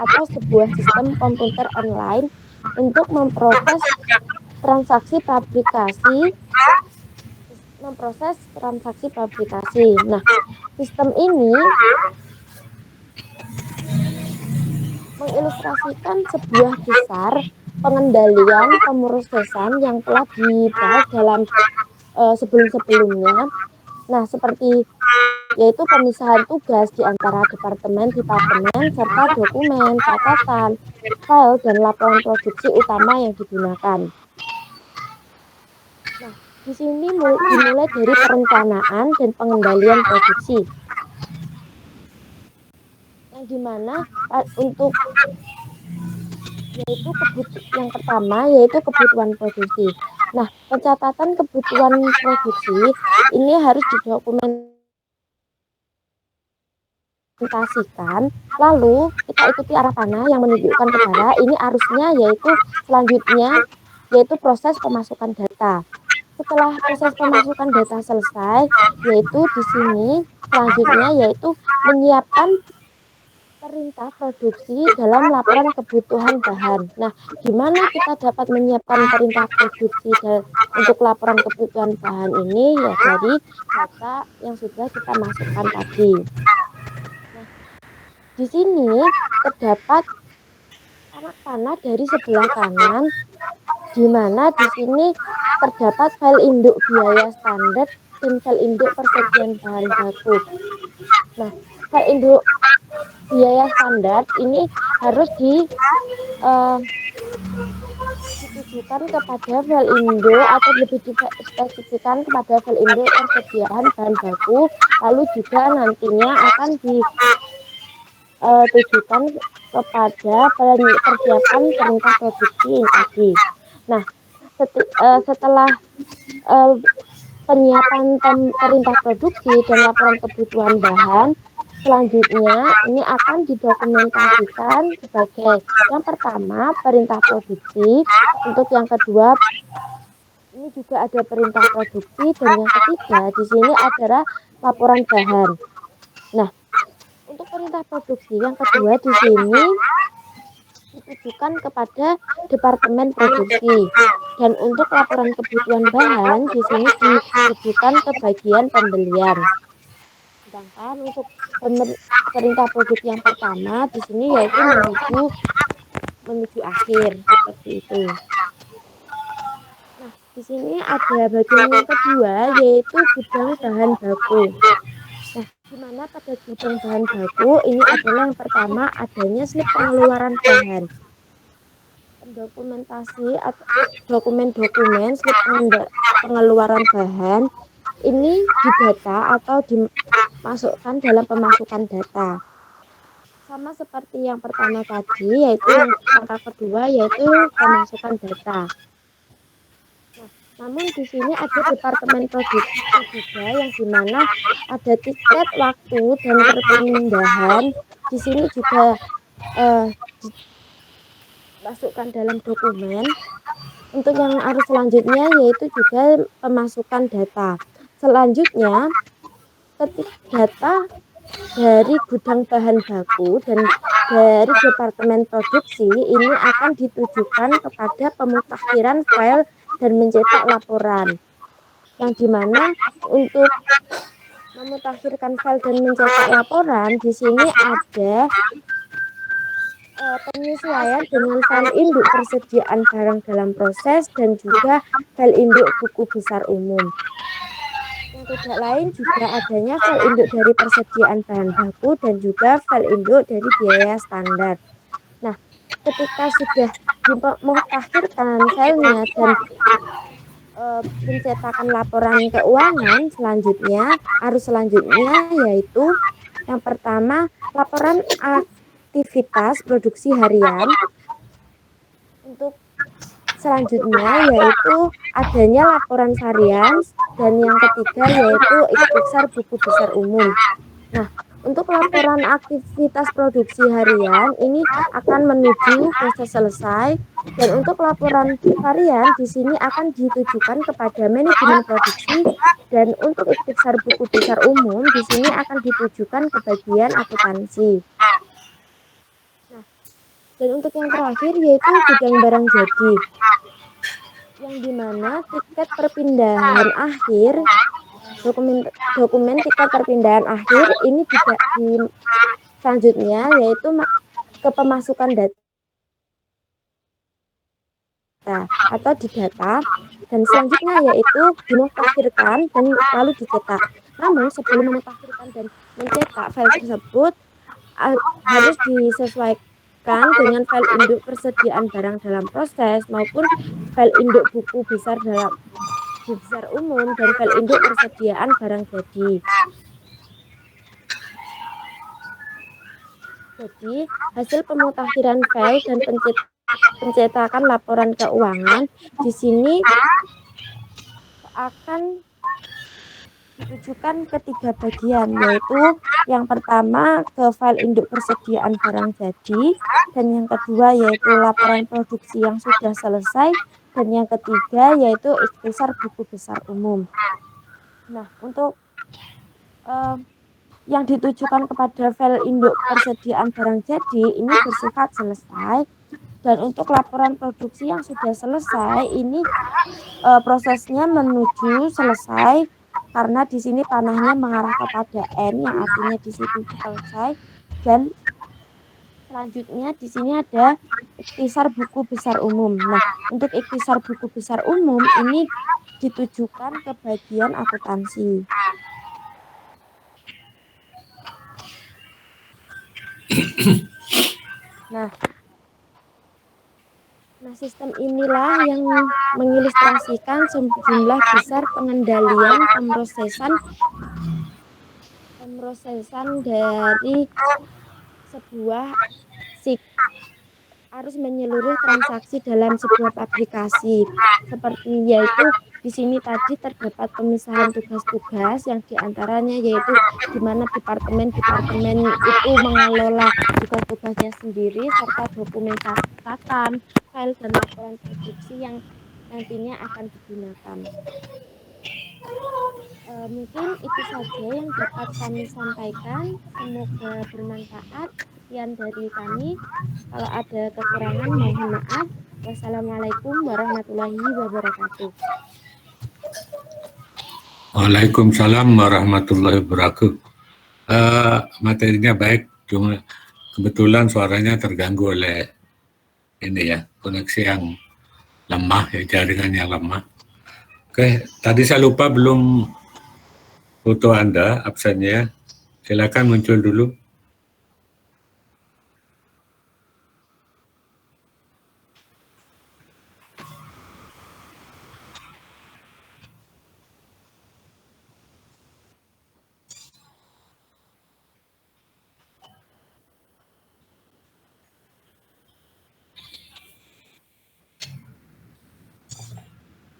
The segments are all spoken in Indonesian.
atau sebuah sistem komputer online untuk memproses transaksi fabrikasi. Nah, sistem ini mengilustrasikan sebuah besar pengendalian pemrosesan yang telah dibahas dalam sebelum-sebelumnya. Nah, seperti yaitu pemisahan tugas di antara departemen serta dokumen, catatan, file, dan laporan produksi utama yang digunakan. Nah, di sini dimulai dari perencanaan dan pengendalian produksi. Yang dimana untuk yang pertama yaitu kebutuhan produksi. Nah, pencatatan kebutuhan produksi ini harus didokumentasikan, lalu kita ikuti arah panah yang menunjukkan ke barat. Ini arusnya selanjutnya yaitu proses pemasukan data. Setelah proses pemasukan data selesai, yaitu di sini selanjutnya yaitu menyiapkan perintah produksi dalam laporan kebutuhan bahan. Nah, gimana kita dapat menyiapkan perintah produksi untuk laporan kebutuhan bahan ini? Ya, dari data yang sudah kita masukkan tadi. Nah, di sini terdapat anak panah dari sebelah kanan, di mana di sini terdapat file induk biaya standar dan file induk persediaan bahan baku. Nah, file induk biaya standar ini harus ditujukan kepada file induk atau lebih dispesifikan kepada file induk persediaan bahan baku, lalu juga nantinya akan ditujukan kepada persiapan perintah produksi yang tadi. Nah, setelah penyiapan perintah produksi dan laporan kebutuhan bahan, selanjutnya ini akan didokumentasikan sebagai yang pertama perintah produksi, untuk yang kedua ini juga ada perintah produksi, dan yang ketiga di sini adalah laporan bahan. Nah, untuk perintah produksi yang kedua di sini ditujukan kepada departemen produksi, dan untuk laporan kebutuhan bahan di sini ditujukan ke bagian pembelian. Sedangkan untuk perintah produksi yang pertama di sini yaitu menuju akhir, seperti itu. Nah, di sini ada bagian yang kedua yaitu gudang bahan baku. Nah, di mana pada gudang bahan baku ini adalah yang pertama adanya slip pengeluaran bahan. Dokumentasi atau dokumen-dokumen slip pengeluaran bahan ini didata atau dimasukkan dalam pemasukan data. Sama seperti yang pertama tadi, yaitu yang langkah kedua yaitu pemasukan data. Nah, namun di sini ada departemen produksi juga, yang dimana ada tiket, waktu, dan perpindahan. Di sini juga dimasukkan dalam dokumen. Untuk yang arus selanjutnya yaitu juga pemasukan data. Selanjutnya, ketik data dari gudang bahan baku dan dari departemen produksi ini akan ditujukan kepada pemutakhiran file dan mencetak laporan, yang dimana untuk memutakhirkan file dan mencetak laporan di sini ada penyesuaian dengan file induk persediaan barang dalam proses dan juga file induk buku besar umum. Yang tidak lain juga adanya file induk dari persediaan bahan baku dan juga file induk dari biaya standar. Nah, ketika sudah dimutakhirkan filenya dan pencetakan laporan keuangan selanjutnya, arus selanjutnya yaitu yang pertama laporan aktivitas produksi harian. Untuk selanjutnya yaitu adanya laporan harian, dan yang ketiga yaitu ikhtisar buku besar umum. Nah, untuk laporan aktivitas produksi harian ini akan menuju proses selesai, dan untuk laporan harian di sini akan ditujukan kepada manajemen produksi, dan untuk ikhtisar buku besar umum di sini akan ditujukan ke bagian akuntansi. Nah, Dan untuk yang terakhir yaitu gudang barang jadi, yang dimana tiket perpindahan akhir, dokumen tiket perpindahan akhir ini di selanjutnya yaitu ke pemasukan data atau di data, dan selanjutnya yaitu dimutakhirkan dan lalu dicetak. Namun sebelum memutakhirkan dan mencetak file tersebut harus disesuaikan dengan file induk persediaan barang dalam proses maupun file induk buku besar umum dan file induk persediaan barang jadi. Jadi, hasil pemutakhiran file dan pencetakan laporan keuangan di sini akan ditujukan ke 3 bagian, yaitu yang pertama ke file induk persediaan barang jadi, dan yang kedua yaitu laporan produksi yang sudah selesai, dan yang ketiga yaitu ikhtisar buku besar umum. Nah, untuk yang ditujukan kepada file induk persediaan barang jadi ini bersifat selesai, dan untuk laporan produksi yang sudah selesai ini prosesnya menuju selesai karena di sini panahnya mengarah kepada N yang artinya di situ selesai, dan selanjutnya di sini ada ikhtisar buku besar umum. Nah, untuk ikhtisar buku besar umum ini ditujukan ke bagian akuntansi. Nah, sistem inilah yang mengilustrasikan sejumlah besar pengendalian pemrosesan dari sebuah arus menyeluruh transaksi dalam sebuah aplikasi. Seperti yaitu di sini tadi terdapat pemisahan tugas-tugas yang diantaranya yaitu di mana departemen-departemen itu mengelola tugas-tugasnya sendiri serta dokumen catatan, file dan laporan produksi yang nantinya akan digunakan. Mungkin itu saja yang dapat kami sampaikan. Semoga bermanfaat. Sekian dari kami. Kalau ada kekurangan mohon maaf. Wassalamualaikum warahmatullahi wabarakatuh. Waalaikumsalam warahmatullahi wabarakatuh. Materinya baik, cuma kebetulan suaranya terganggu oleh ini ya, koneksi yang lemah, ya, jaringan yang lemah. Oke, tadi saya lupa belum foto Anda, absennya. Silakan muncul dulu.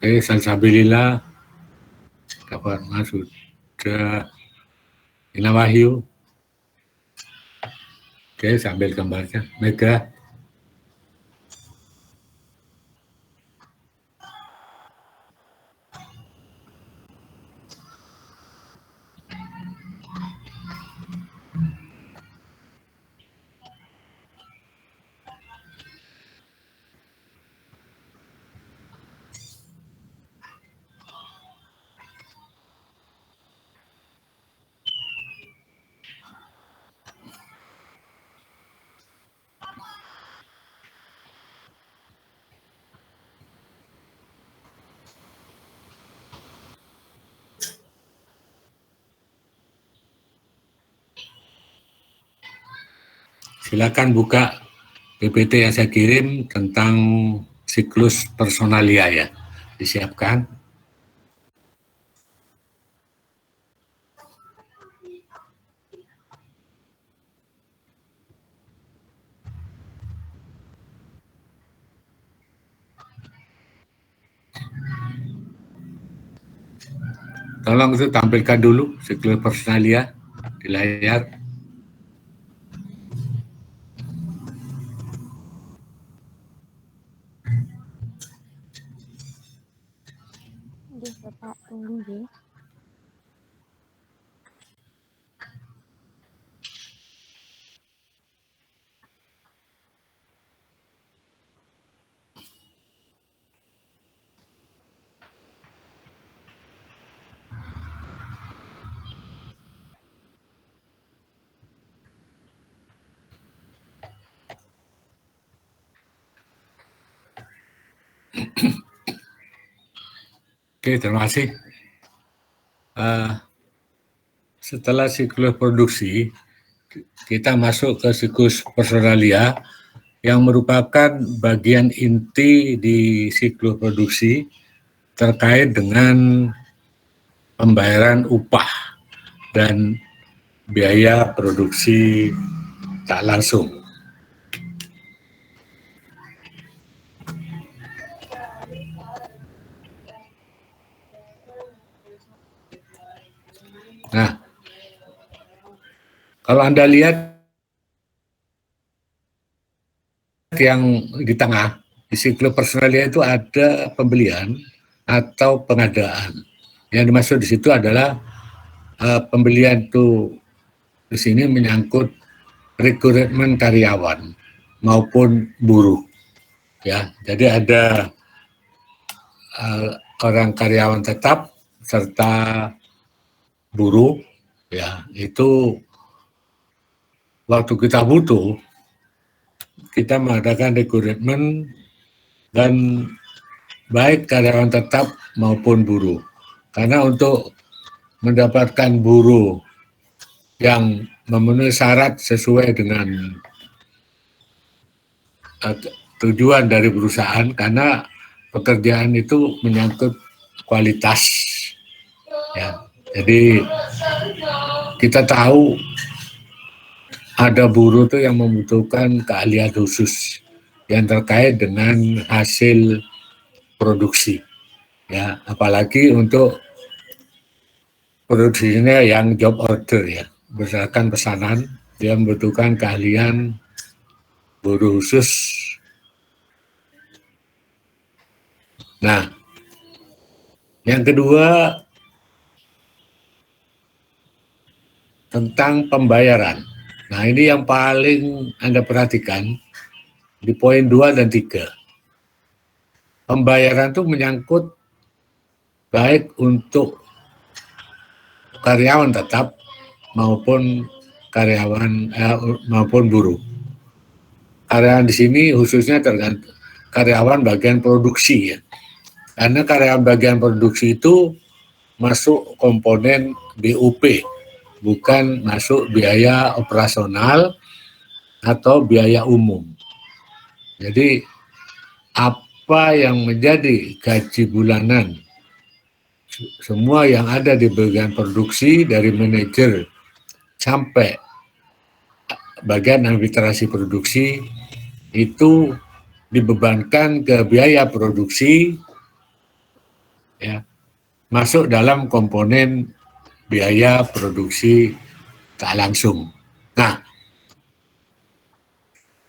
Oke, Salsabilillah, kabar Mas sudah Ina Wahyu. Oke, sambil gambarnya. Mega. Silakan buka PPT yang saya kirim tentang siklus personalia ya. Disiapkan. Tolong itu tampilkan dulu siklus personalia di layar. Nggih, Bapak, tunggu nggih. Oke, terima kasih. Setelah siklus produksi, kita masuk ke siklus personalia yang merupakan bagian inti di siklus produksi terkait dengan pembayaran upah dan biaya produksi tak langsung. Nah, kalau Anda lihat yang di tengah, di siklus personalia itu ada pembelian atau pengadaan. Yang dimaksud di situ adalah pembelian itu di sini menyangkut rekrutmen karyawan maupun buruh. Ya, jadi ada orang karyawan tetap serta buruh. Ya, itu waktu kita butuh, kita mengadakan rekrutmen dan baik karyawan tetap maupun buruh. Karena untuk mendapatkan buruh yang memenuhi syarat sesuai dengan tujuan dari perusahaan, karena pekerjaan itu menyangkut kualitas. Ya, jadi kita tahu ada buruh tuh yang membutuhkan keahlian khusus yang terkait dengan hasil produksi. Ya, apalagi untuk produksinya yang job order ya, berdasarkan pesanan, dia membutuhkan keahlian buruh khusus. Nah, yang kedua tentang pembayaran. Nah, ini yang paling Anda perhatikan di poin 2 dan 3. Pembayaran itu menyangkut baik untuk karyawan tetap maupun maupun buruh. Karyawan di sini khususnya tergantung karyawan bagian produksi ya. Karena karyawan bagian produksi itu masuk komponen BUP, bukan masuk biaya operasional atau biaya umum. Jadi apa yang menjadi gaji bulanan semua yang ada di bagian produksi dari manajer sampai bagian administrasi produksi itu dibebankan ke biaya produksi ya, masuk dalam komponen biaya produksi tak langsung. Nah,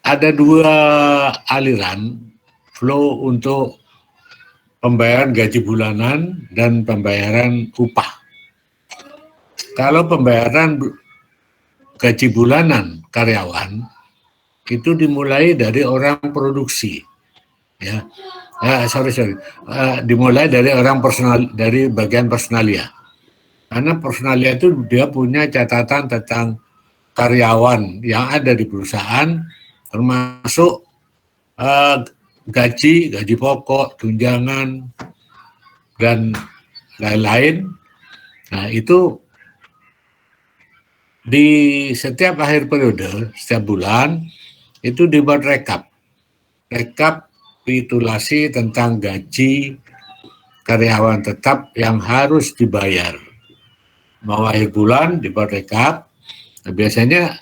ada dua aliran flow untuk pembayaran gaji bulanan dan pembayaran upah. Kalau pembayaran gaji bulanan karyawan itu dimulai dari orang produksi, ya, dimulai dari orang personal, dari bagian personalia. Karena personalia itu dia punya catatan tentang karyawan yang ada di perusahaan, termasuk gaji pokok, tunjangan, dan lain-lain. Nah, itu di setiap akhir periode, setiap bulan, itu dibuat rekap rekapitulasi tentang gaji karyawan tetap yang harus dibayar. Mau akhir bulan dibuat rekap, nah, biasanya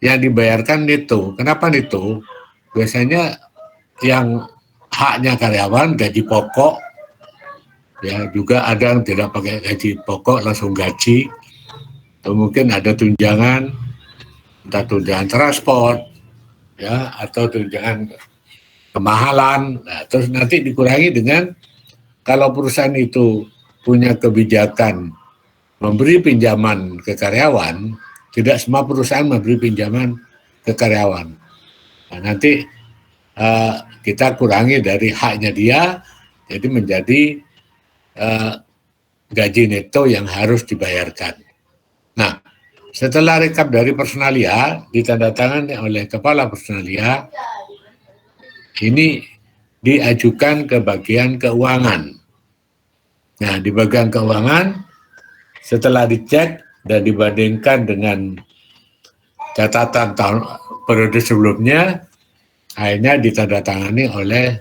yang dibayarkan neto. Kenapa neto? Biasanya yang haknya karyawan gaji pokok, ya juga ada yang tidak pakai gaji pokok langsung gaji, atau mungkin ada tunjangan, entah tunjangan transport, ya atau tunjangan kemahalan. Nah, terus nanti dikurangi dengan kalau perusahaan itu punya kebijakan memberi pinjaman ke karyawan, tidak semua perusahaan memberi pinjaman ke karyawan. Nah, nanti kita kurangi dari haknya dia, jadi menjadi gaji neto yang harus dibayarkan. Nah, setelah rekap dari personalia, ditandatangani oleh kepala personalia, ini diajukan ke bagian keuangan. Nah, di bagian keuangan setelah dicek dan dibandingkan dengan catatan tahun periode sebelumnya, akhirnya ditandatangani oleh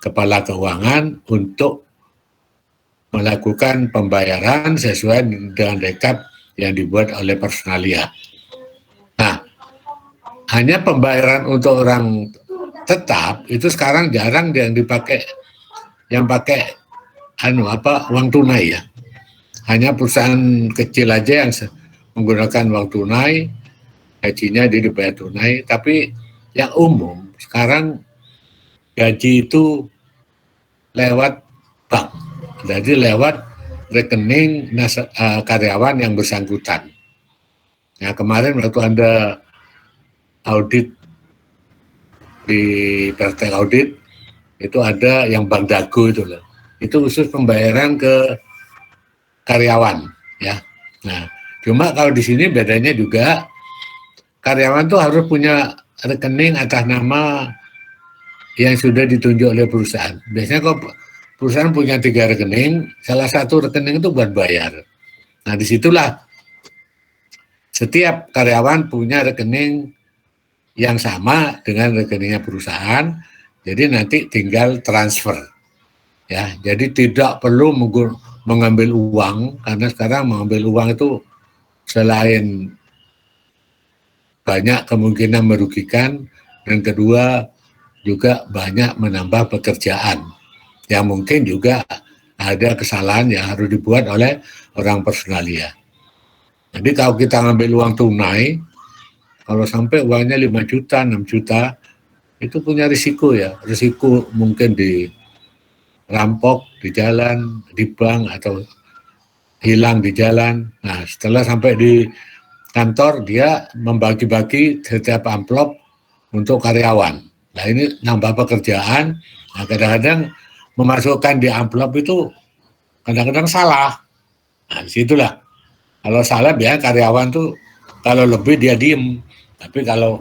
kepala keuangan untuk melakukan pembayaran sesuai dengan rekap yang dibuat oleh personalia. Nah, hanya pembayaran untuk orang tetap itu sekarang jarang yang dipakai, yang pakai uang tunai ya. Hanya perusahaan kecil aja yang menggunakan uang tunai, gajinya dibayar tunai. Tapi yang umum sekarang gaji itu lewat bank, jadi lewat rekening karyawan yang bersangkutan. Nah, kemarin waktu Anda audit di praktek audit, itu ada yang Bank Dago itu loh. Itu khusus pembayaran ke karyawan ya. Nah, cuma kalau di sini bedanya juga karyawan tuh harus punya rekening atas nama yang sudah ditunjuk oleh perusahaan. Biasanya kalau perusahaan punya 3 rekening, salah satu rekening itu buat bayar. Nah, disitulah setiap karyawan punya rekening yang sama dengan rekeningnya perusahaan, jadi nanti tinggal transfer. Ya, jadi tidak perlu mengambil uang, karena sekarang mengambil uang itu selain banyak kemungkinan merugikan, dan kedua juga banyak menambah pekerjaan yang mungkin juga ada kesalahan yang harus dibuat oleh orang personalia. Jadi kalau kita ngambil uang tunai, kalau sampai uangnya 5 juta, 6 juta, itu punya risiko ya. Risiko mungkin dirampok di jalan, di bank, atau hilang di jalan. Nah, setelah sampai di kantor, dia membagi-bagi setiap amplop untuk karyawan. Nah, ini nambah pekerjaan. Nah, kadang-kadang memasukkan di amplop itu kadang-kadang salah. Nah, disitulah. Kalau salah, biar karyawan tuh kalau lebih dia diem. Tapi kalau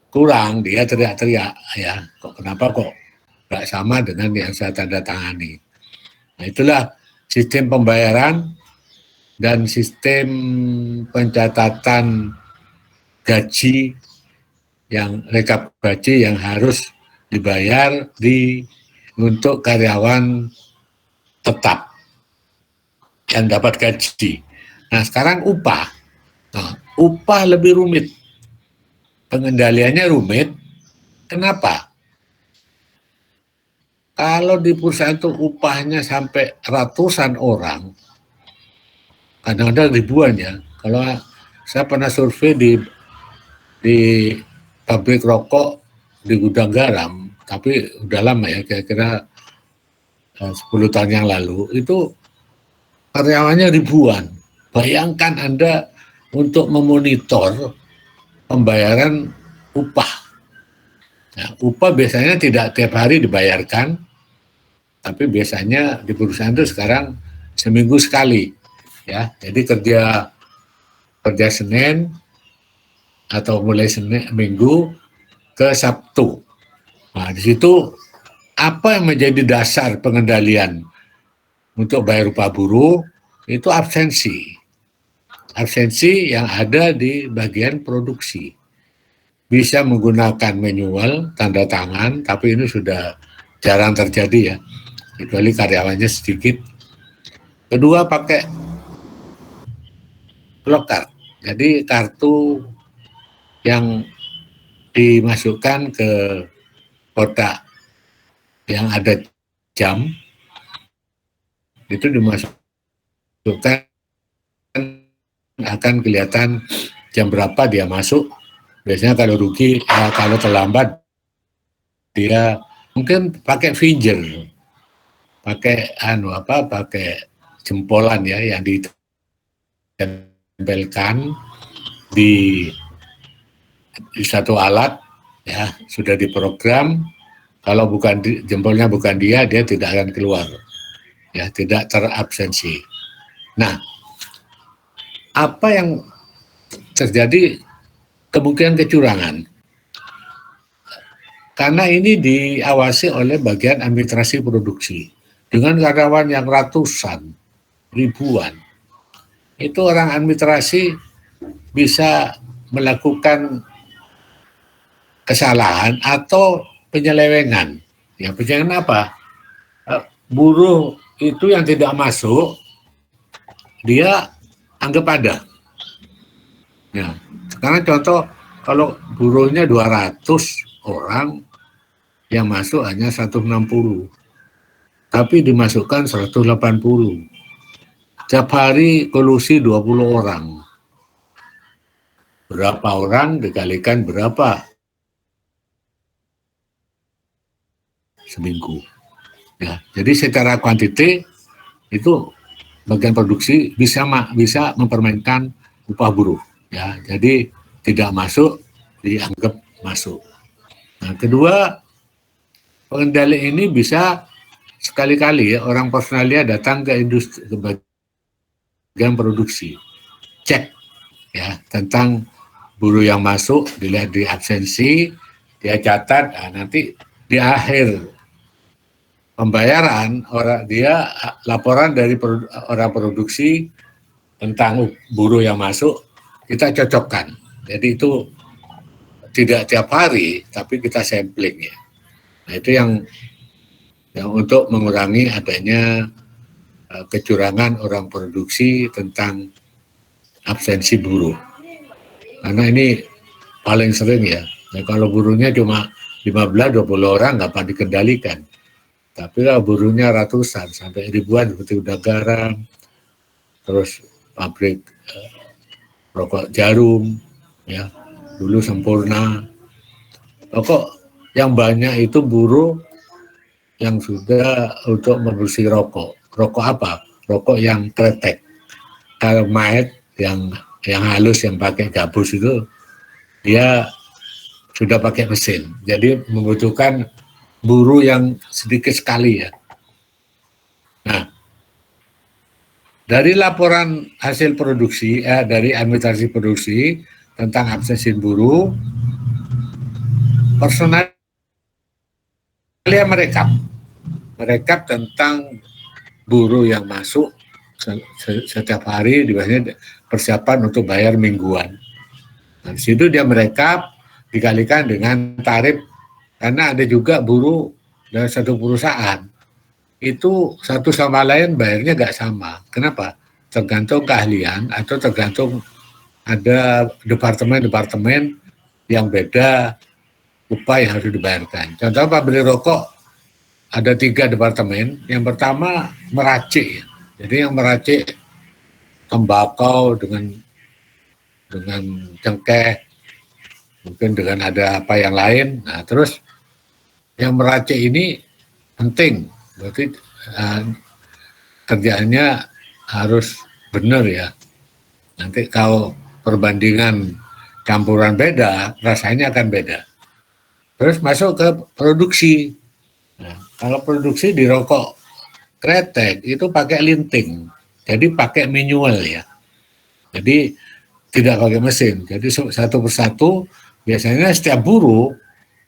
kurang, dia teriak-teriak. Ya, kenapa kok nggak sama dengan yang saya tanda tangani. Nah, itulah sistem pembayaran dan sistem pencatatan gaji, yang rekap gaji yang harus dibayar untuk karyawan tetap yang dapat gaji. Nah, sekarang upah. Nah, upah lebih rumit. Pengendaliannya rumit. Kenapa? Kalau di perusahaan itu upahnya sampai ratusan orang, kadang-kadang ribuan ya. Kalau saya pernah survei di pabrik rokok di gudang garam, tapi udah lama ya, kira-kira 10 tahun yang lalu, itu karyawannya ribuan. Bayangkan Anda untuk memonitor pembayaran upah. Nah, upah biasanya tidak tiap hari dibayarkan, tapi biasanya di perusahaan itu sekarang seminggu sekali. Ya, jadi kerja Senin atau mulai Senin Minggu ke Sabtu. Nah, di situ apa yang menjadi dasar pengendalian untuk bayar upah buruh itu absensi. Absensi yang ada di bagian produksi. Bisa menggunakan manual, tanda tangan, tapi ini sudah jarang terjadi ya, kecuali karyawannya sedikit. Kedua, pakai block card. Jadi kartu yang dimasukkan ke kotak yang ada jam, itu dimasukkan, akan kelihatan jam berapa dia masuk. Biasanya kalau rugi, kalau terlambat, dia mungkin pakai finger, pakai pakai jempolan ya, yang ditempelkan di satu alat ya, sudah diprogram. Kalau bukan jempolnya bukan dia tidak akan keluar ya, tidak terabsensi. Nah, apa yang terjadi? Kemungkinan kecurangan. karena ini diawasi oleh bagian administrasi produksi dengan karyawan yang ratusan, ribuan. Itu orang administrasi bisa melakukan kesalahan atau penyelewengan. Ya, penyelewengan apa? Buruh itu yang tidak masuk, dia anggap ada. Ya, sekarang contoh, kalau buruhnya 200 orang, yang masuk hanya 160, tapi dimasukkan 180. Tiap hari kolusi 20 orang. Berapa orang dikalikan berapa? Seminggu. Ya, jadi secara kuantiti itu bagian produksi bisa mempermainkan upah buruh. Ya, jadi tidak masuk dianggap masuk. Nah, kedua, pengendali ini bisa sekali-kali ya orang personalia datang ke industri, ke bagian produksi, cek ya tentang buruh yang masuk, dilihat di absensi, dia catat, nanti di akhir pembayaran dia laporan dari orang produksi tentang buruh yang masuk, kita cocokkan. Jadi itu tidak tiap hari, tapi kita sampling ya. Nah, itu yang untuk mengurangi adanya kecurangan orang produksi tentang absensi buruh. Karena ini paling sering ya. Nah, kalau buruhnya cuma 15-20 orang nggak dapat dikendalikan. Tapi kalau buruhnya ratusan sampai ribuan seperti Udah Garam, terus pabrik rokok Jarum, ya dulu Sempurna. Rokok yang banyak itu buruh yang sudah untuk membersih rokok. Rokok apa? Rokok yang kretek. Kalmait yang halus yang pakai gabus itu dia sudah pakai mesin. Jadi membutuhkan buruh yang sedikit sekali ya. Nah, dari laporan hasil produksi, dari administrasi produksi tentang absensi buruh, personalia merekap tentang buruh yang masuk setiap hari, biasanya persiapan untuk bayar mingguan. Nah, di situ dia merekap dikalikan dengan tarif, karena ada juga buruh dari satu perusahaan itu satu sama lain bayarnya nggak sama. Kenapa? Tergantung keahlian atau tergantung ada departemen-departemen yang beda upah yang harus dibayarkan. Contoh pabrik rokok ada 3 departemen. Yang pertama meracik. Jadi yang meracik tembakau dengan cengkeh, mungkin dengan ada apa yang lain. Nah, terus yang meracik ini penting, berarti kerjaannya harus benar ya. Nanti kalau perbandingan campuran beda, rasanya akan beda. Terus masuk ke produksi. Nah, kalau produksi di rokok kretek itu pakai linting, jadi pakai manual ya. Jadi tidak pakai mesin. Jadi satu persatu biasanya setiap buruh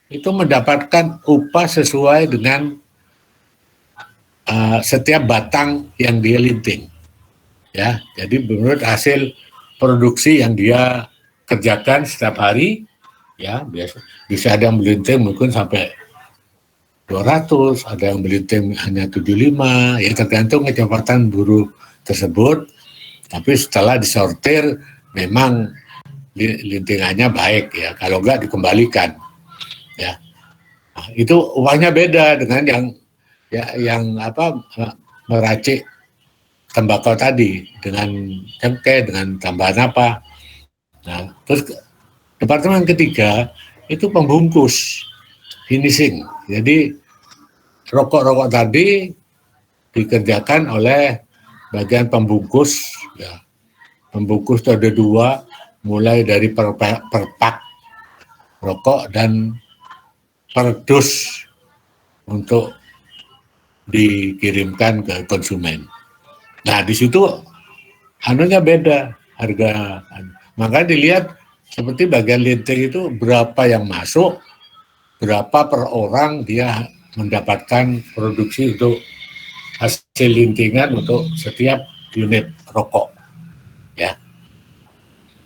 itu mendapatkan upah sesuai dengan setiap batang yang dia linting. Ya, jadi menurut hasil produksi yang dia kerjakan setiap hari, ya bisa ada yang melinting mungkin sampai 200, ada yang melinting hanya 75, ya tergantung kecepatan buruh tersebut. Tapi setelah disortir memang lintingannya baik ya, kalau enggak dikembalikan ya. Nah, itu upahnya beda dengan yang meracik tembakau tadi dengan cengkeh, dengan tambahan apa. Nah, terus departemen ketiga itu pembungkus, finishing. Jadi rokok-rokok tadi dikerjakan oleh bagian pembungkus. Ya. Pembungkus itu ada 2, mulai dari perpak rokok dan perdus untuk dikirimkan ke konsumen. Nah, di situ anunya beda harga. Maka dilihat seperti bagian linting itu berapa yang masuk, berapa per orang dia mendapatkan produksi untuk hasil lintingan untuk setiap unit rokok, ya.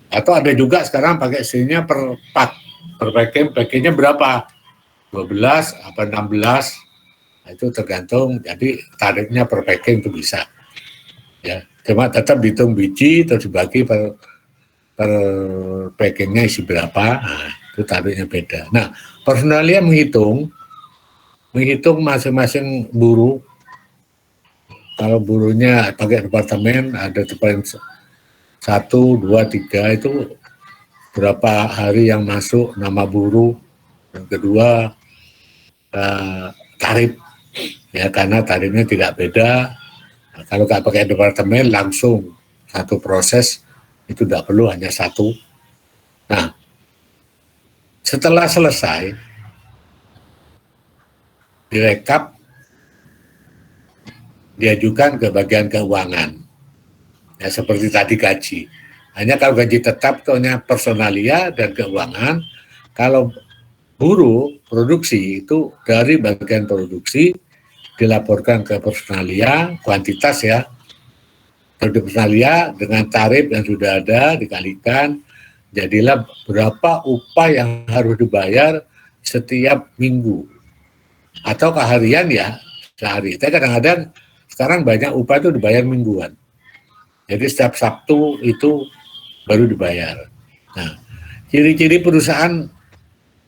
Atau ada juga sekarang pakai istilahnya per pak, per pakainya berapa? 12 apa 16, nah, itu tergantung, jadi tarifnya per packing itu bisa. Ya, cuma tetap dihitung biji terus dibagi per packingnya isi berapa, nah, itu tarifnya beda. Nah, personalia menghitung masing-masing buruh. Kalau buruhnya pakai departemen ada departemen 1, 2, 3 itu berapa hari yang masuk nama buruh. Yang kedua tarif, ya karena tarifnya tidak beda. Nah, kalau nggak pakai departemen langsung satu proses itu tidak perlu hanya satu. Nah, setelah selesai direkap, diajukan ke bagian keuangan, ya seperti tadi gaji. Hanya kalau gaji tetap itu hanya personalia dan keuangan. Kalau buruh produksi itu dari bagian produksi dilaporkan ke personalia, kuantitas ya, dari personalia dengan tarif yang sudah ada dikalikan, jadilah berapa upah yang harus dibayar setiap minggu atau keharian ya sehari. Tapi kadang-kadang sekarang banyak upah itu dibayar mingguan. Jadi setiap Sabtu itu baru dibayar. Nah, ciri-ciri perusahaan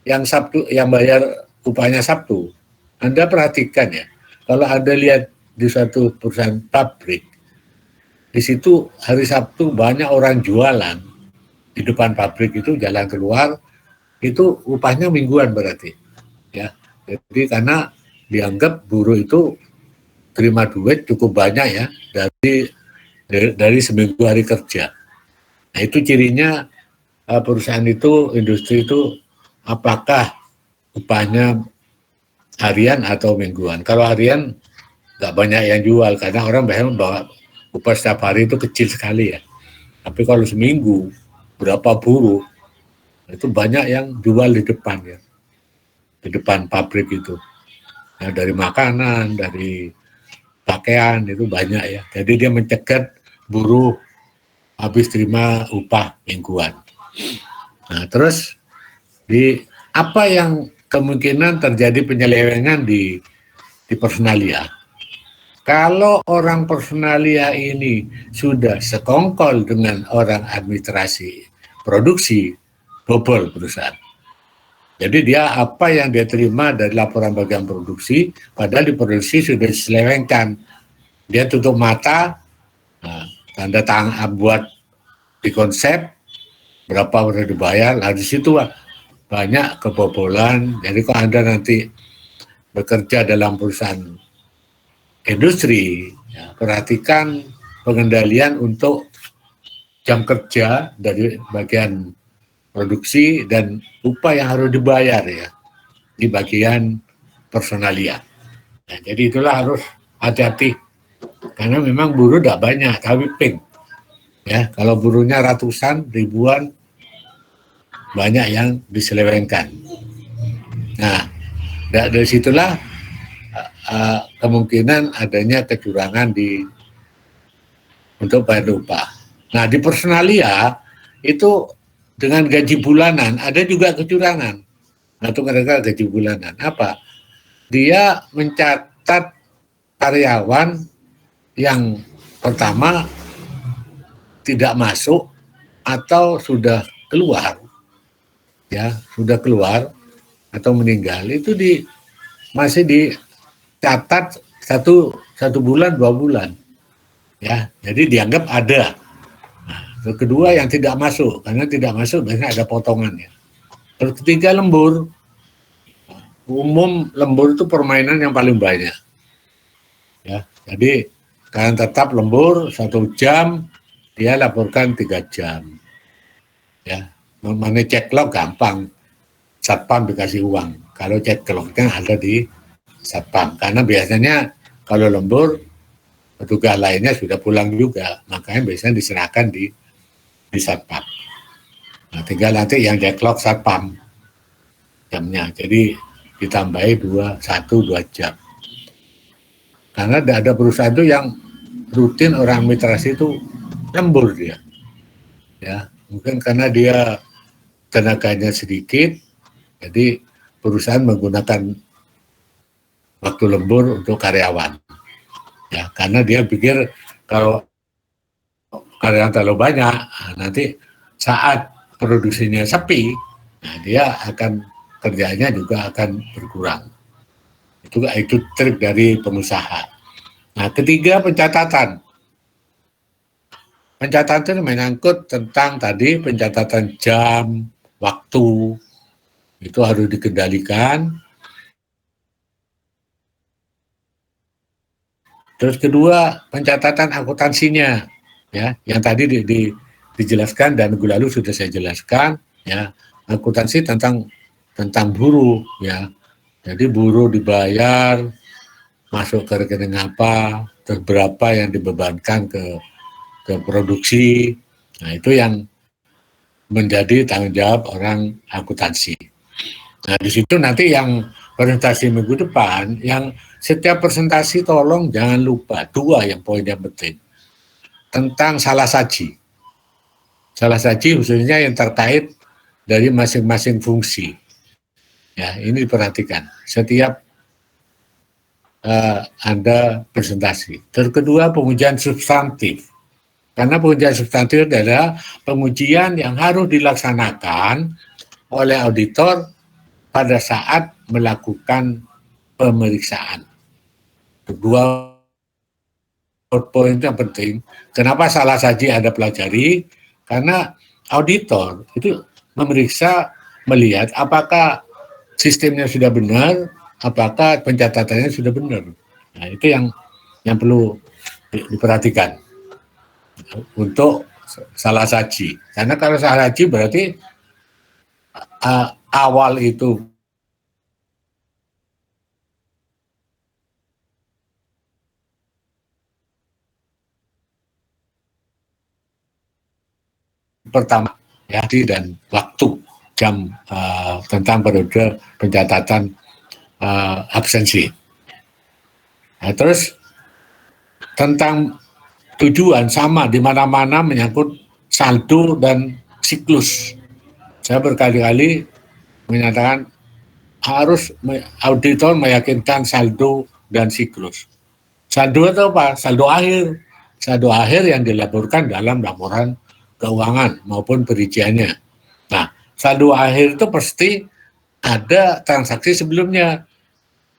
yang Sabtu, yang bayar upahnya Sabtu, Anda perhatikan ya. Kalau Anda lihat di suatu perusahaan pabrik, di situ hari Sabtu banyak orang jualan di depan pabrik itu jalan keluar, itu upahnya mingguan berarti. Ya, jadi karena dianggap buruh itu terima duit cukup banyak ya dari seminggu hari kerja. Nah, itu cirinya perusahaan itu, industri itu, apakah upahnya harian atau mingguan. Kalau harian nggak banyak yang jual karena orang biasanya bawa upah setiap hari itu kecil sekali ya. Tapi kalau seminggu berapa buruh itu banyak yang jual di depan ya, di depan pabrik itu. Ya, dari makanan, dari pakaian itu banyak ya. Jadi dia mencegat buruh habis terima upah mingguan. Nah, terus di apa yang kemungkinan terjadi penyelewengan di personalia? Kalau orang personalia ini sudah sekongkol dengan orang administrasi produksi, bobol perusahaan. Jadi dia apa yang dia terima dari laporan bagian produksi, padahal di produksi sudah diselewengkan. Dia tutup mata, nah, tanda tangan buat di konsep, berapa udah dibayar, lalu di situ banyak kebobolan. Jadi kalau Anda nanti bekerja dalam perusahaan industri, ya, perhatikan pengendalian untuk jam kerja dari bagian produksi dan upah yang harus dibayar ya di bagian personalia. Nah, jadi itulah harus hati-hati karena memang buruh tidak banyak tapi pink ya, kalau buruhnya ratusan ribuan banyak yang diselewengkan. Nah, dari situlah kemungkinan adanya kecurangan untuk bayar upah. Nah, di personalia itu dengan gaji bulanan ada juga kecurangan. Atau mereka gaji bulanan apa? Dia mencatat karyawan yang pertama tidak masuk atau sudah keluar, ya sudah keluar atau meninggal itu masih dicatat satu bulan 2 bulan, ya jadi dianggap ada. Nah, kedua yang tidak masuk, karena tidak masuk biasanya ada potongannya. Terus ketiga lembur, umum lembur itu permainan yang paling banyak, ya jadi kalian tetap lembur 1 jam, dia laporkan 3 jam, ya mana cek log gampang, satpam dikasih uang. Kalau cek lognya ada di satpam, karena biasanya kalau lembur petugas lainnya sudah pulang juga, makanya biasanya diserahkan di satpam. Nah, tinggal nanti yang cek log satpam jamnya. Jadi ditambahi 1-2 jam. Karena ada perusahaan itu yang rutin orang administrasi itu lembur dia. Ya, mungkin karena dia tenaganya sedikit, jadi perusahaan menggunakan waktu lembur untuk karyawan. Ya, karena dia pikir kalau karyawan terlalu banyak, nanti saat produksinya sepi, nah dia akan kerjanya juga akan berkurang. Itu trik dari pengusaha. Nah, ketiga pencatatan. Pencatatan menyangkut tentang tadi pencatatan jam, waktu, itu harus dikendalikan. Terus kedua, pencatatan akuntansinya, ya, yang tadi dijelaskan dan minggu lalu sudah saya jelaskan, ya, akuntansi tentang buruh, ya. Jadi buruh dibayar, masuk ke rekening apa, terus berapa yang dibebankan ke produksi. Nah, itu yang menjadi tanggung jawab orang akuntansi. Nah, di situ nanti yang presentasi minggu depan, yang setiap presentasi tolong jangan lupa dua yang poin yang penting. Tentang salah saji. Salah saji khususnya yang terkait dari masing-masing fungsi. Ya, ini diperhatikan. Setiap Anda presentasi. Terus kedua, pengujian substantif. Karena pengujian substantif adalah pengujian yang harus dilaksanakan oleh auditor pada saat melakukan pemeriksaan. Dua poin yang penting. Kenapa salah saji Anda pelajari? Karena auditor itu memeriksa, melihat apakah sistemnya sudah benar, apakah pencatatannya sudah benar. Nah, itu yang perlu diperhatikan untuk salah saji. Karena kalau salah saji berarti awal itu pertama ya, dan waktu jam tentang periode pencatatan absensi. Nah, terus tentang tujuan sama di mana-mana menyangkut saldo dan siklus. Saya berkali-kali menyatakan harus auditor meyakinkan saldo dan siklus. Saldo itu apa? Saldo akhir. Saldo akhir yang dilaporkan dalam laporan keuangan maupun perinciannya. Nah, saldo akhir itu pasti ada transaksi sebelumnya.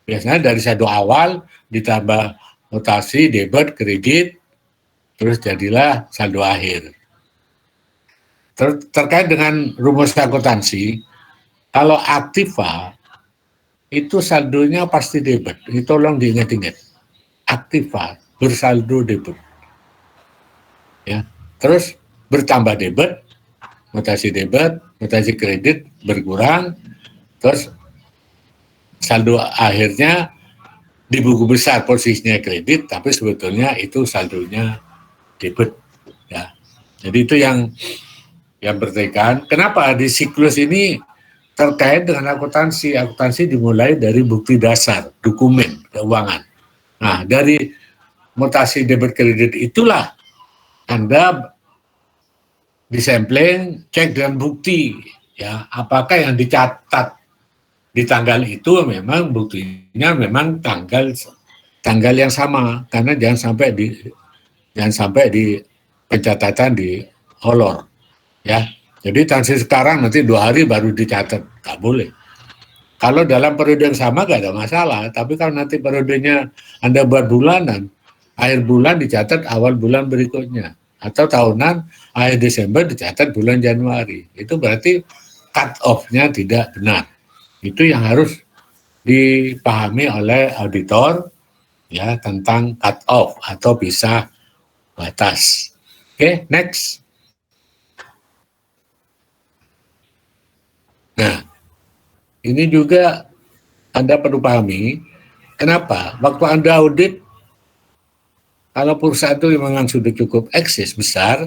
Biasanya dari saldo awal ditambah notasi debit, kredit, terus jadilah saldo akhir. Terkait dengan rumus akuntansi, kalau aktiva itu saldonya pasti debit. Ini tolong diingat-ingat. Aktiva bersaldo debit. Ya. Terus bertambah debit, notasi debit, notasi kredit berkurang, terus saldo akhirnya di buku besar posisinya kredit, tapi sebetulnya itu saldonya debit. Ya. Jadi itu yang berkaitan. Kenapa di siklus ini terkait dengan akuntansi? Akuntansi dimulai dari bukti dasar, dokumen keuangan. Nah, dari mutasi debit kredit itulah Anda disampling, cek dengan bukti, ya, apakah yang dicatat di tanggal itu memang buktinya memang tanggal yang sama, karena jangan sampai di pencatatan di olor, ya. Jadi transaksi sekarang nanti 2 hari baru dicatat, nggak boleh. Kalau dalam periode yang sama nggak ada masalah, tapi kalau nanti periodenya Anda buat bulanan, akhir bulan dicatat awal bulan berikutnya, atau tahunan akhir Desember dicatat bulan Januari, itu berarti cut off-nya tidak benar. Itu yang harus dipahami oleh auditor, ya, tentang cut off atau pisah batas. Oke, next. Nah, ini juga Anda perlu pahami, kenapa waktu Anda audit, kalau perusahaan itu memang sudah cukup eksis besar,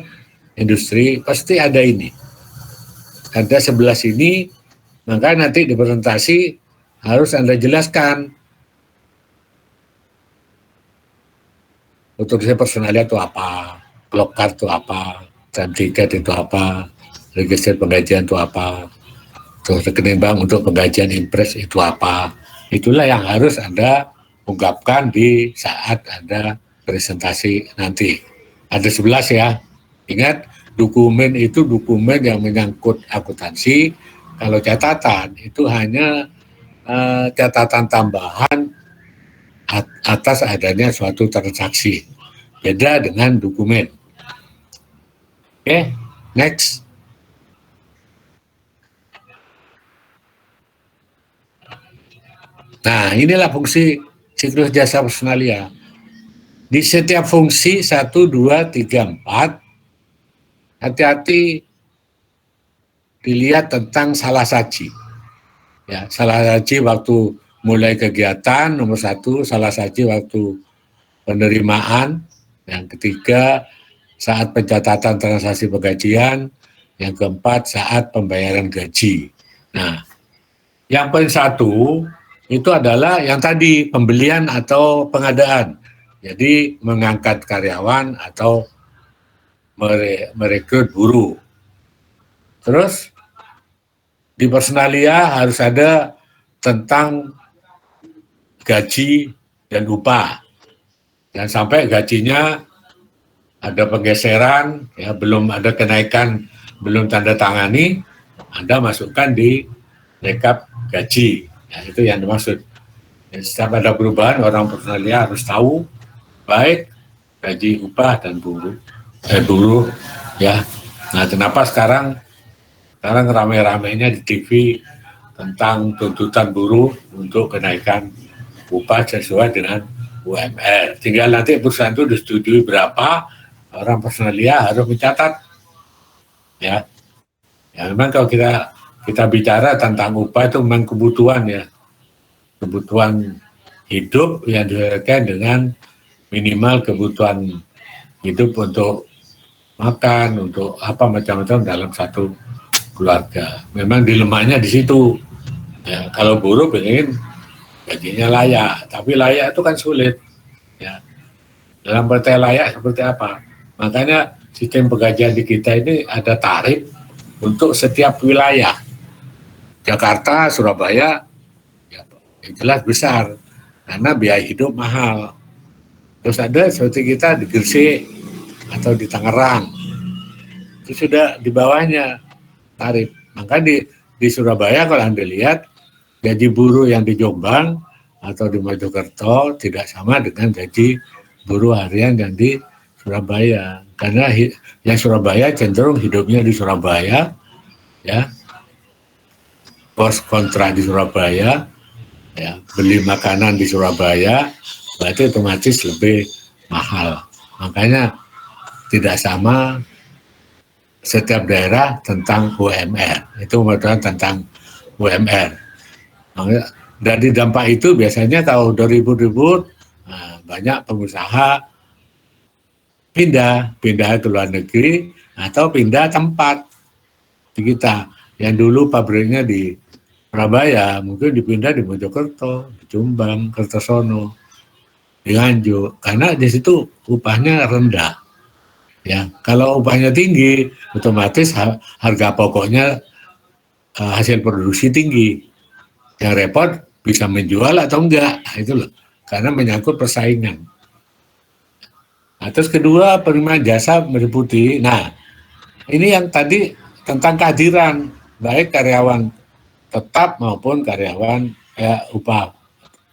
industri, pasti ada ini. Ada sebelah sini, maka nanti di presentasi harus Anda jelaskan otorisasi personalia itu apa, clock card itu apa, time ticket itu apa, register penggajian itu apa, terus rekening bank untuk penggajian impres itu apa. Itulah yang harus Anda ungkapkan di saat Anda presentasi nanti. Ada 11 ya. Ingat, dokumen itu dokumen yang menyangkut akuntansi. Kalau catatan itu hanya catatan tambahan atas adanya suatu transaksi. Beda dengan dokumen. Oke, next. Nah, inilah fungsi siklus jasa personalia. Di setiap fungsi 1, 2, 3, 4, hati-hati dilihat tentang salah saji. Ya, salah saji waktu mulai kegiatan, nomor 1, salah saji waktu penerimaan, yang ketiga saat pencatatan transaksi penggajian, yang keempat saat pembayaran gaji. Nah, yang poin 1 itu adalah yang tadi, pembelian atau pengadaan. Jadi mengangkat karyawan atau merekrut buruh. Terus di personalia harus ada tentang gaji dan upah. Dan sampai gajinya ada penggeseran, ya belum ada kenaikan, belum tanda tangani, Anda masukkan di rekap gaji. Ya, itu yang dimaksud. Ya, setiap ada perubahan, orang personalia harus tahu baik gaji, upah, dan buruh, ya. Nah, kenapa sekarang ramai-ramainya di TV tentang tuntutan buruh untuk kenaikan upah sesuai dengan UMR. Tinggal nanti perusahaan itu disetujui berapa, orang personalia harus mencatat. Ya, ya memang kalau kita bicara tentang upah itu memang kebutuhan ya, kebutuhan hidup yang disesuaikan dengan minimal kebutuhan hidup untuk makan, untuk apa macam-macam dalam satu keluarga. Memang dilemanya di situ. Ya, kalau buruh pengen gajinya layak, tapi layak itu kan sulit. Ya, dalam partai layak seperti apa? Makanya sistem penggajian di kita ini ada tarif untuk setiap wilayah. Jakarta, Surabaya, ya jelas besar karena biaya hidup mahal. Terus ada seperti kita di Gresik atau di Tangerang, itu sudah di bawahnya tarif. Maka di Surabaya kalau Anda lihat gaji buruh yang di Jombang atau di Mojokerto tidak sama dengan gaji buruh harian yang di Surabaya. Karena yang Surabaya cenderung hidupnya di Surabaya, ya, pos kontra di Surabaya, ya, beli makanan di Surabaya, berarti otomatis lebih mahal. Makanya tidak sama setiap daerah tentang UMR. Itu merupakan tentang UMR. Dari dampak itu biasanya kalau udah ribut-ribut, banyak pengusaha pindah ke luar negeri atau pindah tempat di kita. Yang dulu pabriknya di Surabaya, mungkin dipindah di Mojokerto, di Jombang, Kertosono, di Nganjuk, karena di situ upahnya rendah. Ya, kalau upahnya tinggi, otomatis harga pokoknya hasil produksi tinggi. Yang repot bisa menjual atau enggak, itu loh, karena menyangkut persaingan. Nah, terus kedua, penerimaan jasa meliputi. Nah, ini yang tadi tentang kehadiran baik karyawan tetap maupun karyawan upah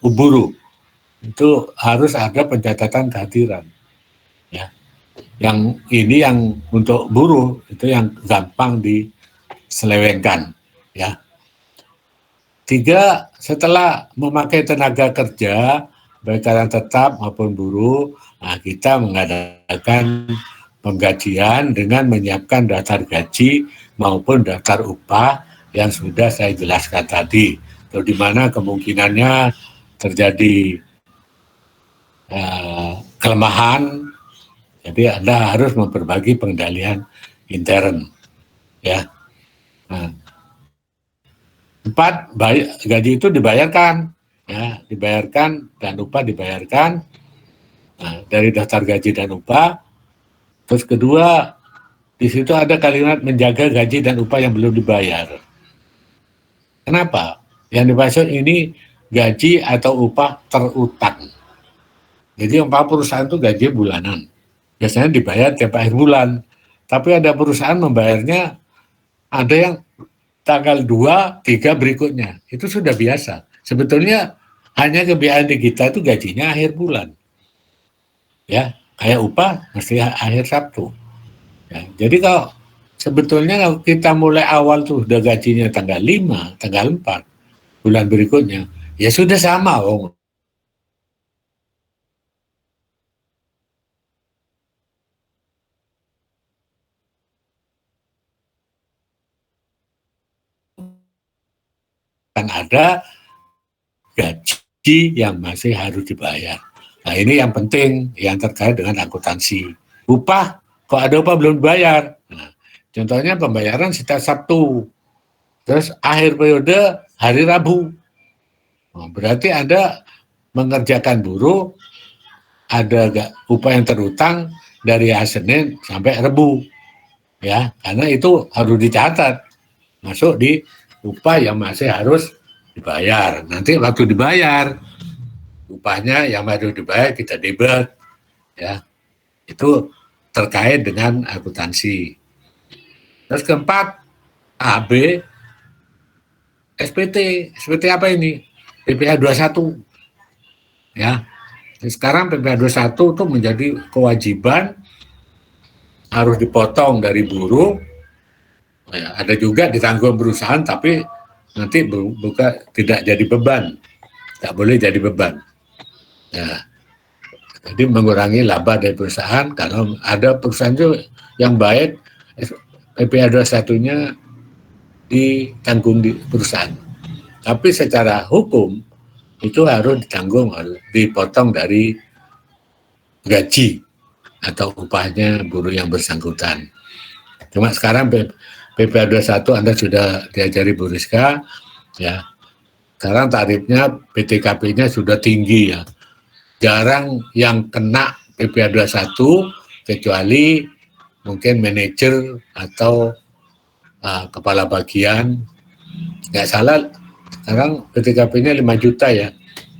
buruh, itu harus ada pencatatan kehadiran. Ya, yang ini yang untuk buruh itu yang gampang diselewengkan. Ya. 3, setelah memakai tenaga kerja baik karyawan tetap maupun buruh, nah kita mengadakan penggajian dengan menyiapkan daftar gaji maupun daftar upah yang sudah saya jelaskan tadi. Terus di mana kemungkinannya terjadi kelemahan, jadi Anda harus memperbagi pengendalian intern, ya. Nah, 4, gaji itu dibayarkan, ya, dibayarkan dan upah dibayarkan. Nah, dari daftar gaji dan upah. Terus kedua, di situ ada kalimat menjaga gaji dan upah yang belum dibayar. Kenapa? Yang dimaksud ini gaji atau upah terutang. Jadi umpama perusahaan itu gaji bulanan, biasanya dibayar tiap akhir bulan. Tapi ada perusahaan membayarnya ada yang tanggal 2, 3 berikutnya. Itu sudah biasa. Sebetulnya hanya kebiasaan di kita itu gajinya akhir bulan. Ya, kayak upah mesti akhir Sabtu. Ya, jadi kalau sebetulnya kalau kita mulai awal tuh udah gajinya tanggal 5, tanggal 4 bulan berikutnya, ya sudah sama. Oh. Kan ada gaji yang masih harus dibayar. Nah ini yang penting yang terkait dengan akuntansi. Upah, kok ada upah belum dibayar. Nah, contohnya pembayaran setiap Sabtu, terus akhir periode hari Rabu. Nah, berarti Anda mengerjakan buruh, ada upah yang terutang dari hari Senin sampai Rabu. Ya, karena itu harus dicatat. Masuk di upah yang masih harus dibayar. Nanti waktu dibayar, upahnya yang harus dibayar kita debit, ya. Itu terkait dengan akuntansi. Terus keempat, AB, SPT. SPT apa ini? PPh 21. Ya. Sekarang PPh 21 itu menjadi kewajiban harus dipotong dari buruh. Ya, ada juga ditanggung perusahaan tapi nanti tidak jadi beban, tidak boleh jadi beban. Ya, jadi mengurangi laba dari perusahaan. Kalau ada perusahaan itu yang baik, PPh 21-nya ditanggung di perusahaan. Tapi secara hukum itu harus ditanggung, dipotong dari gaji atau upahnya buruh yang bersangkutan. Cuma sekarang PPh 21 Anda sudah diajari Bu Rizka, ya. Sekarang tarifnya PTKP-nya sudah tinggi, ya. Jarang yang kena PPh 21 kecuali mungkin manajer atau kepala bagian. Nggak salah, sekarang PTKP-nya 5 juta ya.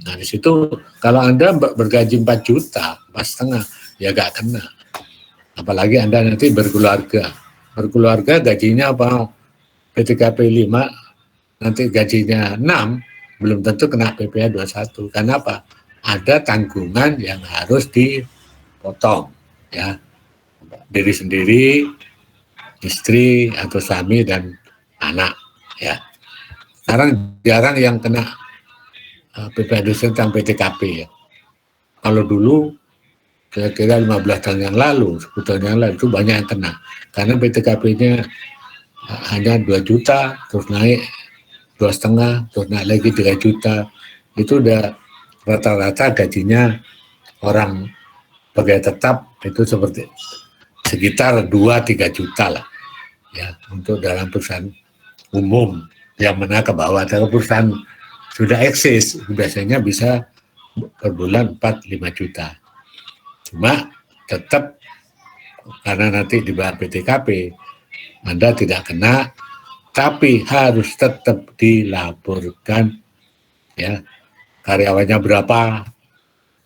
Nah di situ kalau Anda bergaji 4 juta, 4,5, ya nggak kena. Apalagi Anda nanti berkeluarga gajinya apa PTKP 5, nanti gajinya 6, belum tentu kena PPh 21. Karena apa? Ada tanggungan yang harus dipotong, ya. Diri sendiri, istri atau suami dan anak, ya. Sekarang jarang yang kena PPh 21 tentang PTKP, ya. Kalau dulu kira-kira 15 tahun yang lalu, 10 tahun yang lalu itu banyak yang kena. Karena PTKP-nya hanya 2 juta, terus naik 2,5, terus naik lagi 3 juta. Itu udah rata-rata gajinya orang pegawai tetap itu seperti sekitar 2-3 juta lah. Ya, untuk dalam perusahaan umum yang mana ke bawah. Kalau perusahaan sudah eksis, biasanya bisa per bulan 4-5 juta. Cuma tetap karena nanti di bawah PTKP Anda tidak kena, tapi harus tetap dilaporkan, ya, karyawannya berapa.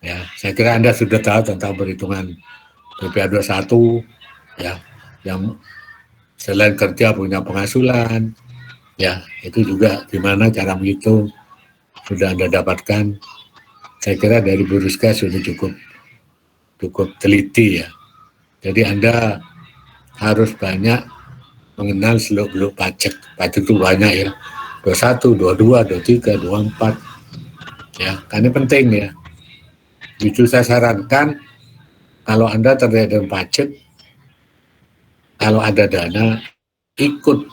Ya, saya kira Anda sudah tahu tentang perhitungan PPh 21, ya, yang selain kerja punya penghasilan, ya, itu juga gimana cara menghitung sudah Anda dapatkan. Saya kira dari Bu Rizka sudah cukup teliti, ya. Jadi Anda harus banyak mengenal seluk-beluk pajak. Pajak itu banyak, ya. 21, 22, 23, 24. Ya, karena penting, ya. Justru saya sarankan kalau Anda terkait dengan pajak, kalau ada dana, ikut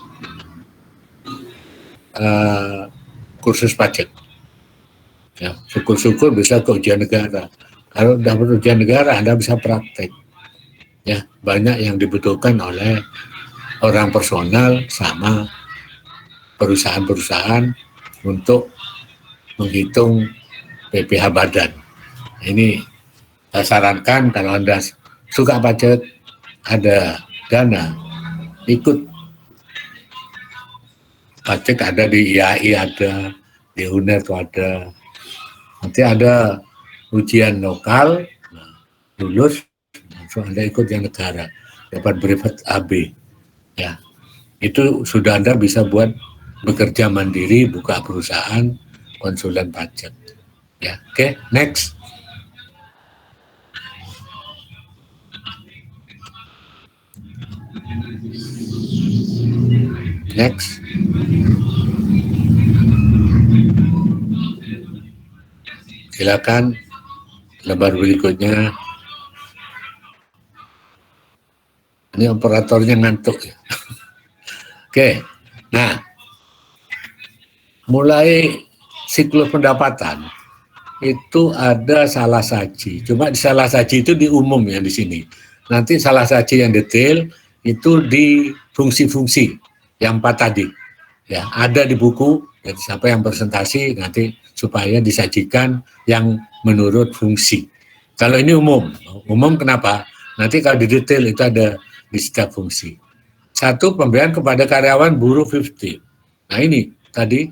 kursus pajak. Ya, syukur-syukur bisa ke ujian negara. Kalau dapat ujian negara, Anda bisa praktek. Ya, banyak yang dibutuhkan oleh orang personal sama perusahaan-perusahaan untuk menghitung PPh badan. Ini saya sarankan kalau Anda suka pajak, ada dana, ikut pajak, ada di IAI, ada di UNER ada. Nanti ada ujian lokal, lulus, langsung Anda ikut yang negara, dapat brevet AB. Ya, itu sudah Anda bisa buat bekerja mandiri, buka perusahaan, konsulen pajak. Ya, oke, next. Next. Silakan lembar berikutnya. Ini operatornya ngantuk ya. Oke, nah mulai siklus pendapatan itu ada salah saji. Cuma di salah saji itu di umum ya di sini. Nanti salah saji yang detail itu di fungsi-fungsi yang 4 tadi. Ya, ada di buku. Jadi siapa yang presentasi nanti supaya disajikan yang menurut fungsi. Kalau ini umum. Umum kenapa? Nanti kalau di detail itu ada di setiap fungsi. 1, pembayaran kepada karyawan buruh 50. Nah ini tadi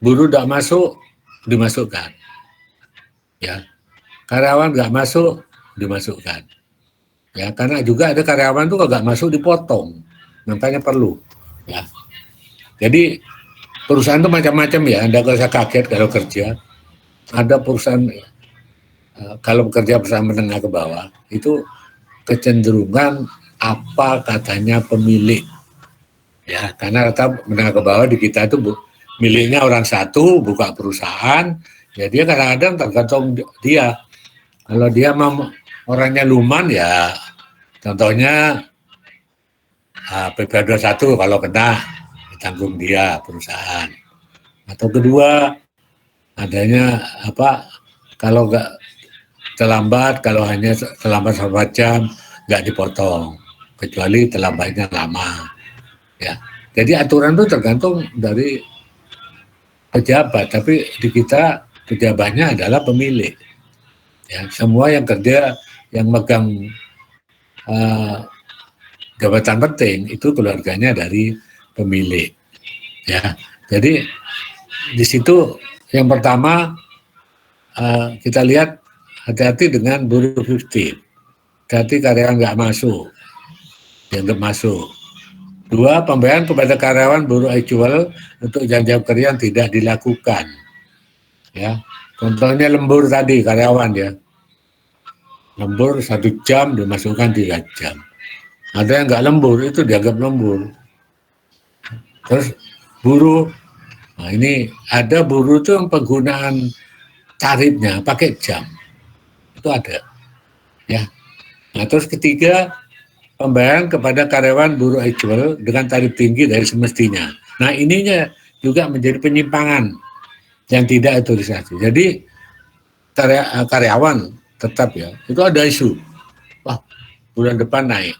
buruh tidak masuk dimasukkan. Ya, karyawan nggak masuk dimasukkan. Ya, karena juga ada karyawan tuh kalau nggak masuk dipotong, makanya perlu. Ya, jadi perusahaan itu macam-macam ya. Anda nggak usah kaget kalau kerja. Ada perusahaan kalau bekerja perusahaan menengah ke bawah itu kecenderungan apa katanya pemilik. Ya, karena rata menengah ke bawah di kita itu miliknya orang satu buka perusahaan, ya dia kadang-kadang tergantung dia. Kalau dia mau orangnya luman ya, contohnya PP 21 kalau kena ditanggung dia perusahaan. Atau kedua adanya apa? Kalau nggak terlambat, kalau hanya terlambat 1 jam nggak dipotong, kecuali terlambatnya lama. Ya, jadi aturan itu tergantung dari pejabat, tapi di kita pejabatnya adalah pemilik. Ya, semua yang kerja, yang megang jabatan penting itu keluarganya dari pemilik. Ya, jadi di situ yang pertama kita lihat hati-hati dengan buruh 50. Hati karyawan nggak masuk, dianggap masuk. 2, pembayaran kepada karyawan buruh actual untuk jam-jam kerja yang tidak dilakukan. Ya, contohnya lembur tadi karyawan ya, lembur 1 jam dimasukkan 3 jam. Ada yang nggak lembur itu dianggap lembur. Terus buruh, nah ini ada buruh itu yang penggunaan tarifnya pakai jam, itu ada. Ya, nah terus ketiga, pembayaran kepada karyawan buruh actual dengan tarif tinggi dari semestinya. Nah ininya juga menjadi penyimpangan yang tidak otorisasi. Jadi karyawan tetap ya, itu ada isu, wah bulan depan naik.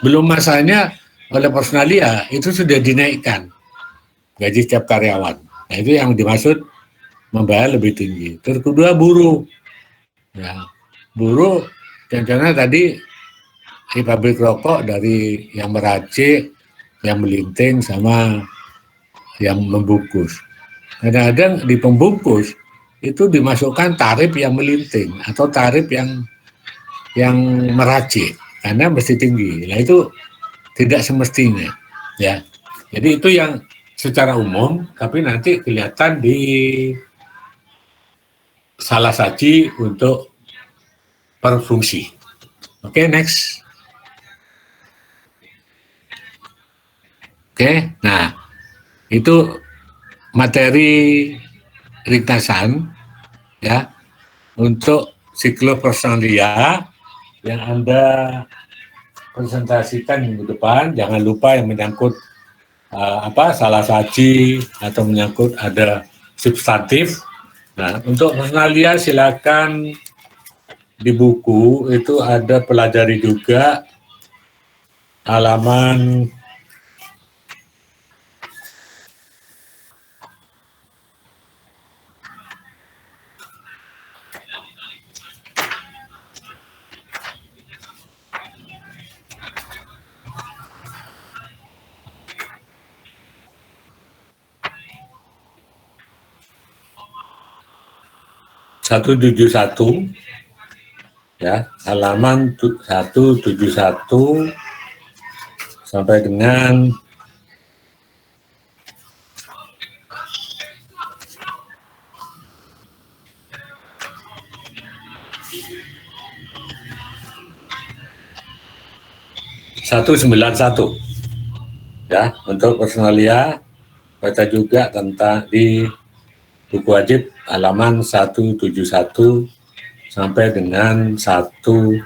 Belum masanya oleh personalia itu sudah dinaikkan gaji setiap karyawan. Nah itu yang dimaksud membayar lebih tinggi. Terus kedua buruh, ya buruh contohnya tadi di pabrik rokok dari yang meracik, yang melinting, sama yang membungkus. Kadang-kadang di pembungkus itu dimasukkan tarif yang melinting atau tarif yang meracik karena mesti tinggi. Nah itu tidak semestinya, ya. Jadi itu yang secara umum, tapi nanti kelihatan di salah saji untuk per fungsi. Oke, next. Oke, nah itu materi ringkasan ya untuk siklus personalia yang Anda presentasikan minggu depan. Jangan lupa yang menyangkut salah saji atau menyangkut ada substantif. Nah, untuk personalia silakan di buku itu ada pelajari juga halaman 171 ya, halaman 171 sampai dengan 191 ya. Untuk personalia baca juga tentang di buku wajib halaman 171 sampai dengan 191.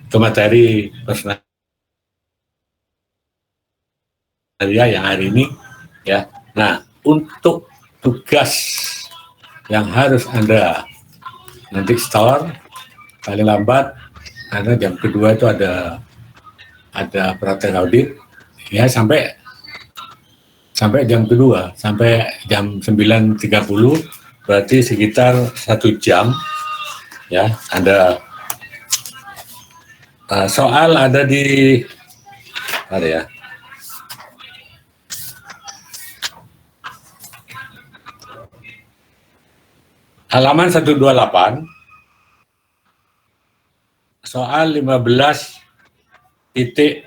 Itu materi personalia yang hari ini ya. Nah, untuk tugas yang harus Anda nanti store paling lambat karena jam kedua itu ada praktek audit ya, sampai jam kedua, sampai jam 9.30, berarti sekitar 1 jam ya. Anda soal ada di ya, halaman 128 soal 15.26.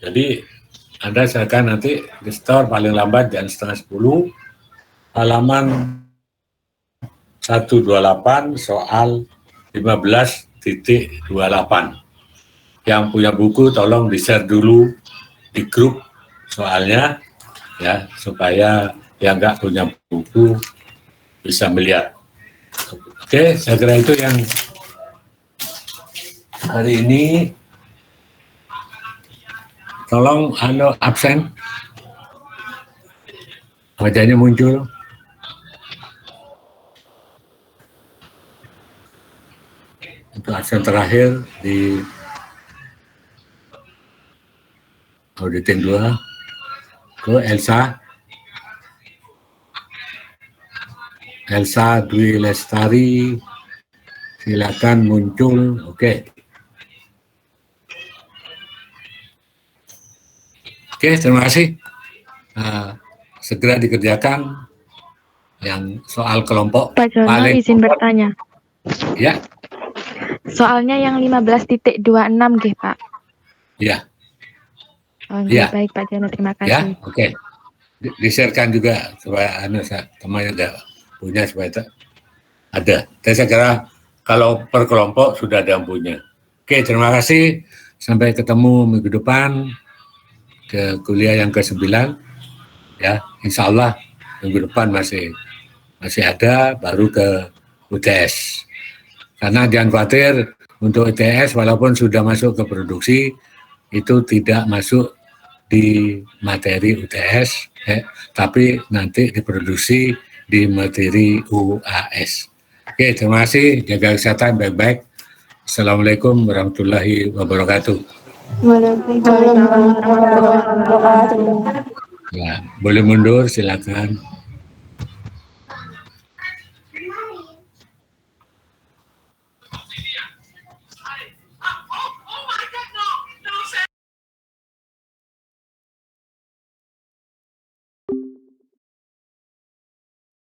Jadi Anda silakan nanti di store paling lambat jam 9:30 halaman 128 soal 15.28. Yang punya buku tolong di-share dulu di grup soalnya ya, supaya yang nggak punya buku bisa melihat. Oke, saya kira itu yang hari ini. Tolong Anda absen, wajahnya muncul. Untuk absen terakhir di auditing 2 ke Elsa Dwi Lestari, silakan muncul. Oke, terima kasih. Segera dikerjakan yang soal kelompok. Pak Jono izin bertanya. Ya. Soalnya yang 15.26 nggih, Pak. Ya. Oh, ya. Baik Pak Jono, terima kasih. Ya, oke. Di-share-kan juga supaya temannya ada punya, supaya ada. Saya kira kalau per kelompok sudah ada yang punya. Oke, terima kasih. Sampai ketemu minggu depan ke kuliah yang ke-9 ya. Insya Allah minggu depan masih ada, baru ke UTS. Karena jangan khawatir, untuk UTS walaupun sudah masuk ke produksi itu tidak masuk di materi UTS tapi nanti diproduksi di materi UAS. Oke, terima kasih, jaga kesehatan baik-baik. Assalamualaikum warahmatullahi wabarakatuh. Waalaikumsalam warahmatullahi wabarakatuh. Ya, boleh mundur silakan.